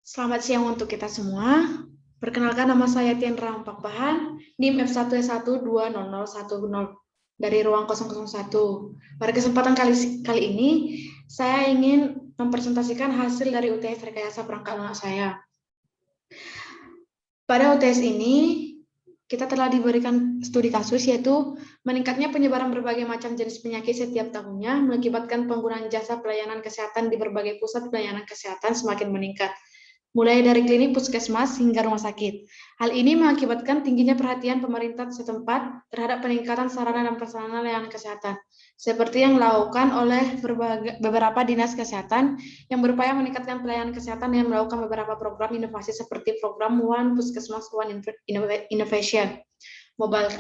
Selamat siang untuk kita semua. Perkenalkan, nama saya Tiendra Ampakbahan, NIM F1S1200010 dari ruang 001. Pada kesempatan kali ini, saya ingin mempresentasikan hasil dari UTS Rekayasa Perangkat Lunak saya. Pada UTS ini, kita telah diberikan studi kasus, yaitu meningkatnya penyebaran berbagai macam jenis penyakit setiap tahunnya mengakibatkan penggunaan jasa pelayanan kesehatan di berbagai pusat pelayanan kesehatan semakin meningkat, mulai dari klinik, puskesmas, hingga rumah sakit. Hal ini mengakibatkan tingginya perhatian pemerintah setempat terhadap peningkatan sarana dan prasarana layanan kesehatan, seperti yang dilakukan oleh beberapa dinas kesehatan yang berupaya meningkatkan pelayanan kesehatan dengan melakukan beberapa program inovasi seperti program One Puskesmas One Innovation, Mobile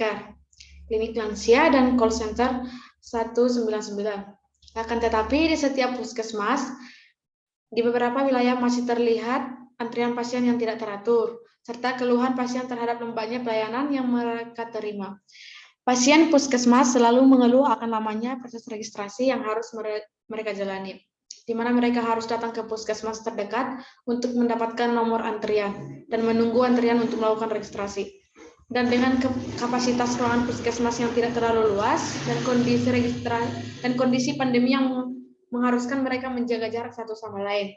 Care, Klinik Lansia, dan Call Center 199. Akan tetapi di setiap puskesmas, di beberapa wilayah masih terlihat antrian pasien yang tidak teratur, serta keluhan pasien terhadap lambatnya pelayanan yang mereka terima. Pasien puskesmas selalu mengeluh akan lamanya proses registrasi yang harus mereka jalani, di mana mereka harus datang ke puskesmas terdekat untuk mendapatkan nomor antrian dan menunggu antrian untuk melakukan registrasi. Dan dengan kapasitas ruangan puskesmas yang tidak terlalu luas dan kondisi pandemi yang mengharuskan mereka menjaga jarak satu sama lain,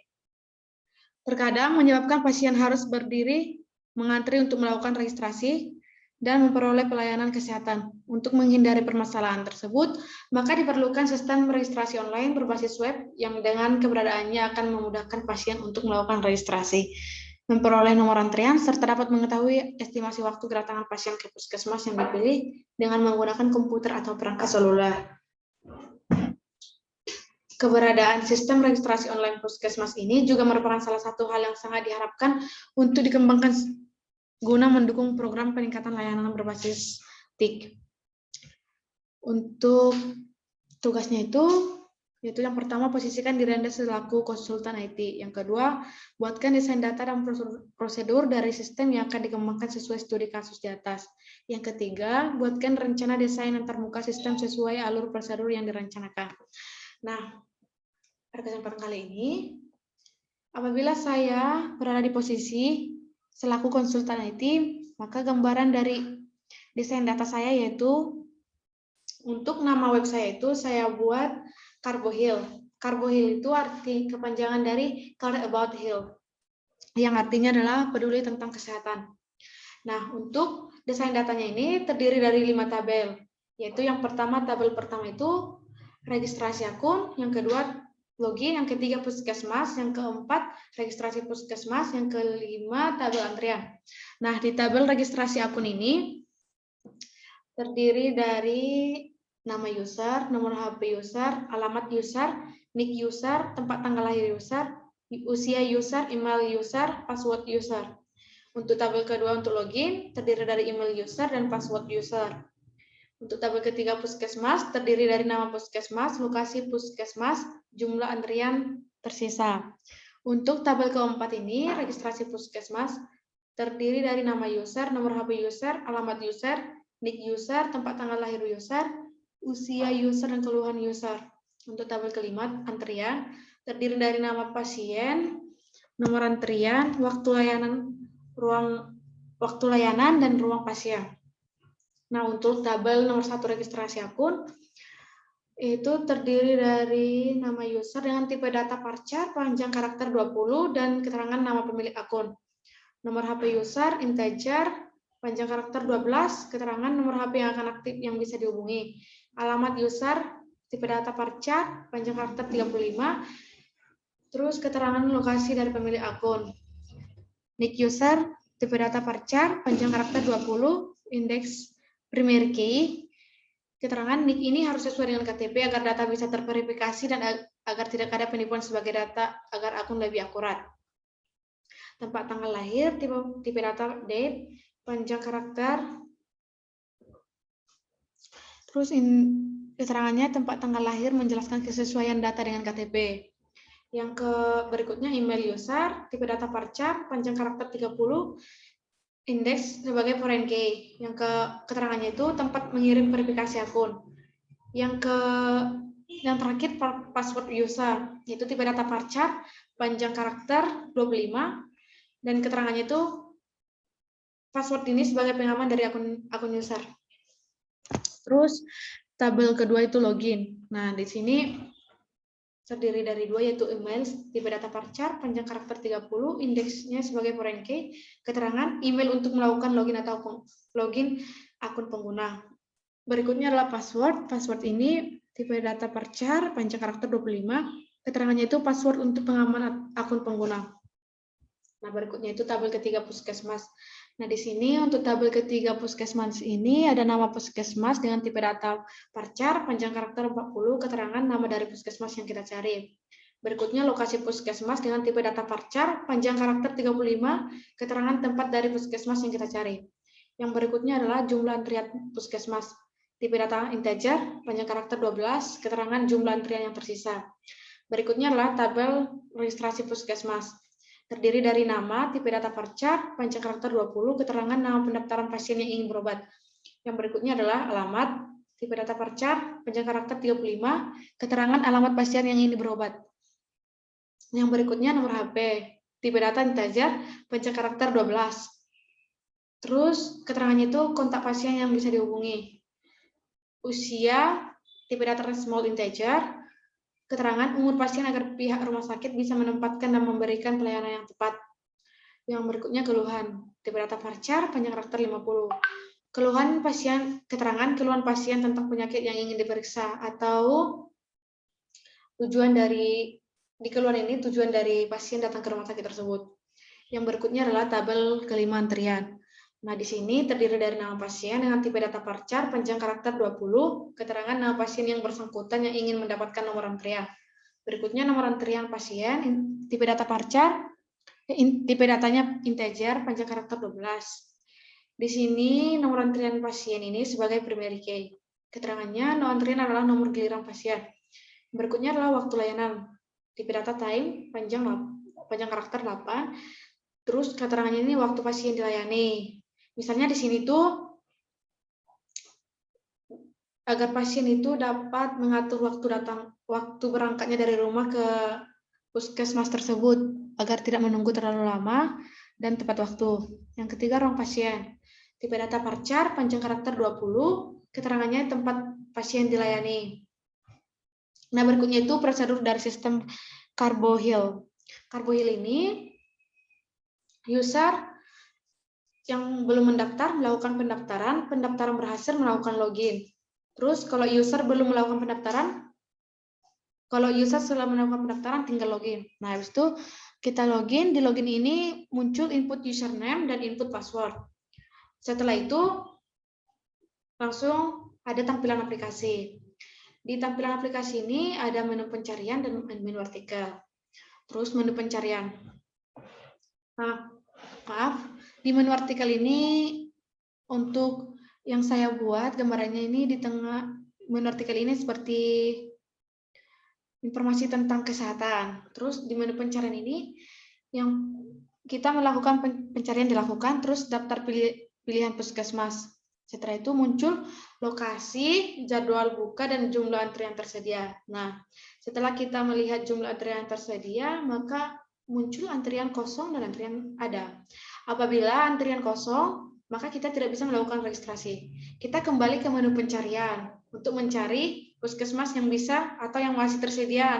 terkadang menyebabkan pasien harus berdiri mengantri untuk melakukan registrasi dan memperoleh pelayanan kesehatan. Untuk menghindari permasalahan tersebut, maka diperlukan sistem registrasi online berbasis web yang dengan keberadaannya akan memudahkan pasien untuk melakukan registrasi, memperoleh nomor antrian, serta dapat mengetahui estimasi waktu kedatangan pasien ke puskesmas yang dipilih dengan menggunakan komputer atau perangkat seluler. Keberadaan sistem registrasi online puskesmas ini juga merupakan salah satu hal yang sangat diharapkan untuk dikembangkan guna mendukung program peningkatan layanan berbasis TIK. Untuk tugasnya yaitu yang pertama, posisikan diri Anda selaku konsultan IT. Yang kedua, buatkan desain data dan prosedur dari sistem yang akan dikembangkan sesuai studi kasus di atas. Yang ketiga, buatkan rencana desain antarmuka sistem sesuai alur prosedur yang direncanakan. Nah, pada kesempatan kali ini, apabila saya berada di posisi selaku konsultan IT, maka gambaran dari desain data saya yaitu untuk nama web saya itu saya buat Carboheal. Carboheal itu arti kepanjangan dari Care About Health, yang artinya adalah peduli tentang kesehatan. Nah, untuk desain datanya ini terdiri dari 5 tabel, yaitu yang pertama, tabel pertama itu registrasi akun, yang kedua login, yang ketiga puskesmas, yang keempat registrasi puskesmas, yang kelima tabel antrian. Nah, di tabel registrasi akun ini terdiri dari nama user, nomor HP user, alamat user, nick user, tempat tanggal lahir user, usia user, email user, password user. Untuk tabel kedua untuk login terdiri dari email user dan password user. Untuk tabel ketiga puskesmas terdiri dari nama puskesmas, lokasi puskesmas, jumlah antrian tersisa. Untuk tabel keempat ini, registrasi puskesmas terdiri dari nama user, nomor HP user, alamat user, nick user, tempat tanggal lahir user, usia user, dan keluhan user. Untuk tabel kelima, antrian terdiri dari nama pasien, nomor antrian, waktu layanan, dan ruang pasien. Nah, untuk tabel nomor 1 registrasi akun, itu terdiri dari nama user dengan tipe data varchar, panjang karakter 20, dan keterangan nama pemilik akun. Nomor HP user, integer, panjang karakter 12, keterangan nomor HP yang akan aktif yang bisa dihubungi. Alamat user, tipe data varchar, panjang karakter 35, terus keterangan lokasi dari pemilik akun. Nick user, tipe data varchar, panjang karakter 20, indeks primary key. Keterangan nick ini harus sesuai dengan KTP agar data bisa terverifikasi dan agar tidak ada penipuan sebagai data agar akun lebih akurat. Tempat tanggal lahir, tipe data date, panjang karakter. Terus keterangannya tempat tanggal lahir menjelaskan kesesuaian data dengan KTP. Yang berikutnya email user, tipe data varchar, panjang karakter 30, indeks sebagai foreign key. Yang keterangannya itu tempat mengirim verifikasi akun. Yang Yang terakhir password user, yaitu tipe data varchar, panjang karakter 25, dan keterangannya itu password ini sebagai pengaman dari akun user. Terus tabel kedua itu login. Nah, di sini terdiri dari dua, yaitu email tipe data varchar panjang karakter 30, indeksnya sebagai foreign key, keterangan email untuk melakukan login atau login akun pengguna. Berikutnya adalah password. Password ini tipe data varchar panjang karakter 25, keterangannya itu password untuk pengaman akun pengguna. Nah, berikutnya itu tabel ketiga puskesmas. Nah, di sini untuk tabel ketiga puskesmas ini ada nama puskesmas dengan tipe data varchar panjang karakter 40, keterangan nama dari puskesmas yang kita cari. Berikutnya lokasi puskesmas dengan tipe data varchar panjang karakter 35, keterangan tempat dari puskesmas yang kita cari. Yang berikutnya adalah jumlah antrian puskesmas. Tipe data integer panjang karakter 12, keterangan jumlah antrian yang tersisa. Berikutnya adalah tabel registrasi puskesmas. Terdiri dari nama, tipe data varchar, panjang karakter 20, keterangan nama pendaftaran pasien yang ingin berobat. Yang berikutnya adalah alamat, tipe data varchar, panjang karakter 35, keterangan alamat pasien yang ingin berobat. Yang berikutnya nomor HP, tipe data integer, panjang karakter 12. Terus keterangannya itu kontak pasien yang bisa dihubungi. Usia, tipe data small integer, keterangan umur pasien agar pihak rumah sakit bisa menempatkan dan memberikan pelayanan yang tepat. Yang berikutnya keluhan. Tipe data varchar panjang karakter 50. Keluhan pasien, keterangan keluhan pasien tentang penyakit yang ingin diperiksa atau tujuan dari keluhan ini tujuan dari pasien datang ke rumah sakit tersebut. Yang berikutnya adalah tabel kelima antrian. Nah, di sini terdiri dari nama pasien dengan tipe data varchar panjang karakter 20, keterangan nama pasien yang bersangkutan yang ingin mendapatkan nomor antrian. Berikutnya nomor antrian pasien, tipe data varchar, tipe datanya integer, panjang karakter 12. Di sini nomor antrian pasien ini sebagai primary key. Keterangannya nomor antrian adalah nomor giliran pasien. Berikutnya adalah waktu layanan. Tipe data time, panjang karakter 8. Terus keterangannya ini waktu pasien dilayani. Misalnya di sini tuh agar pasien itu dapat mengatur waktu berangkatnya dari rumah ke puskesmas tersebut agar tidak menunggu terlalu lama dan tepat waktu. Yang ketiga, ruang pasien. Tipe data varchar panjang karakter 20, keterangannya tempat pasien dilayani. Nah, berikutnya itu prosedur dari sistem Carbohill. Carbohill ini user yang belum mendaftar melakukan pendaftaran berhasil melakukan login. Terus kalau user belum melakukan pendaftaran, kalau user setelah melakukan pendaftaran tinggal login. Nah, habis itu kita login, di login ini muncul input username dan input password. Setelah itu langsung ada tampilan aplikasi. Di tampilan aplikasi ini ada menu pencarian dan menu artikel. Terus menu pencarian. Nah, maaf, di menu artikel ini untuk yang saya buat gambarannya ini di tengah menu artikel ini seperti informasi tentang kesehatan. Terus di menu pencarian ini yang kita melakukan pencarian dilakukan, terus daftar pilihan puskesmas. Setelah itu muncul lokasi, jadwal buka, dan jumlah antrian tersedia. Nah, setelah kita melihat jumlah antrian tersedia, maka muncul antrian kosong dan antrian ada. Apabila antrian kosong, maka kita tidak bisa melakukan registrasi. Kita kembali ke menu pencarian untuk mencari puskesmas yang bisa atau yang masih tersedia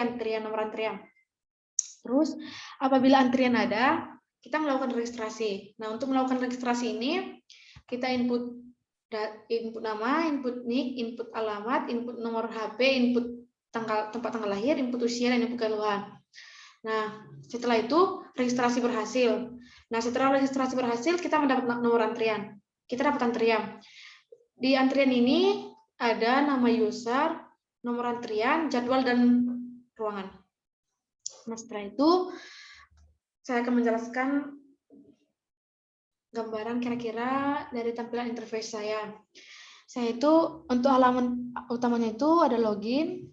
antrian nomor antrian. Terus apabila antrian ada, kita melakukan registrasi. Nah, untuk melakukan registrasi ini kita input nama, input nick, input alamat, input nomor HP, input tempat tanggal lahir, input usia, dan input keluhan. Nah, setelah itu registrasi berhasil. Nah, setelah registrasi berhasil, kita mendapat nomor antrian. Kita dapat antrian. Di antrian ini ada nama user, nomor antrian, jadwal, dan ruangan. Nah, setelah itu saya akan menjelaskan gambaran kira-kira dari tampilan interface saya. Saya itu untuk halaman utamanya itu ada login.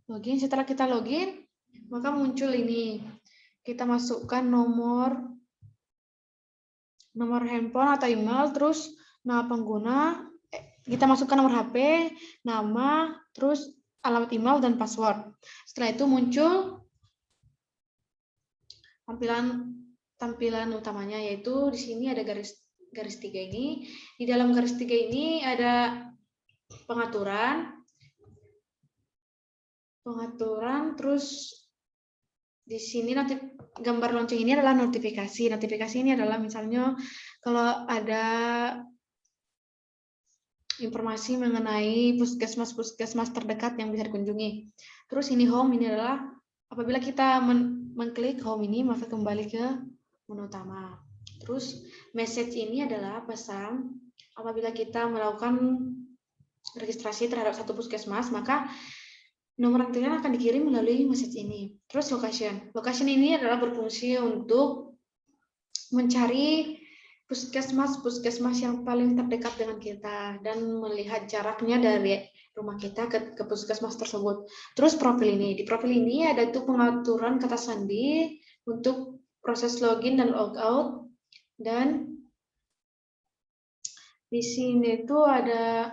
Setelah kita login, maka muncul ini. Kita masukkan nomor handphone atau email, terus nama pengguna, Kita masukkan nomor HP, nama, terus alamat email dan password. Setelah itu muncul tampilan utamanya, yaitu di sini ada garis 3 ini. Di dalam garis 3 ini ada pengaturan, terus di sini nanti gambar lonceng ini adalah notifikasi. Notifikasi ini adalah misalnya kalau ada informasi mengenai puskesmas terdekat yang bisa dikunjungi. Terus ini home, ini adalah apabila kita mengklik home ini maka kembali ke menu utama. Terus message ini adalah pesan apabila kita melakukan registrasi terhadap satu puskesmas, maka nomor antrian akan dikirim melalui message ini. Terus location. Location ini adalah berfungsi untuk mencari puskesmas yang paling terdekat dengan kita dan melihat jaraknya dari rumah kita ke puskesmas tersebut. Terus profil ini. Di profil ini ada itu pengaturan kata sandi untuk proses login dan logout, dan di sini itu ada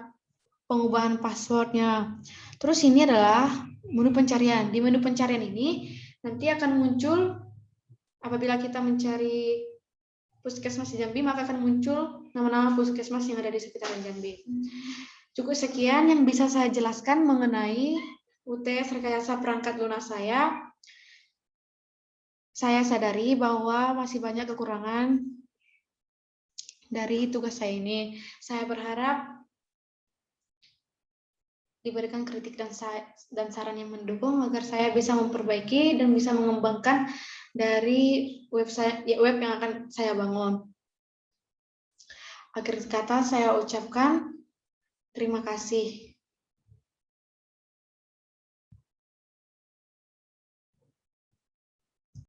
pengubahan passwordnya. Terus ini adalah menu pencarian. Di menu pencarian ini nanti akan muncul apabila kita mencari puskesmas di Jambi, maka akan muncul nama-nama puskesmas yang ada di sekitaran Jambi. Cukup sekian yang bisa saya jelaskan mengenai UTS Rekayasa Perangkat Lunak saya. Saya sadari bahwa masih banyak kekurangan dari tugas saya ini. Saya berharap diberikan kritik dan saran yang mendukung agar saya bisa memperbaiki dan bisa mengembangkan dari web yang akan saya bangun. Akhir kata saya ucapkan terima kasih.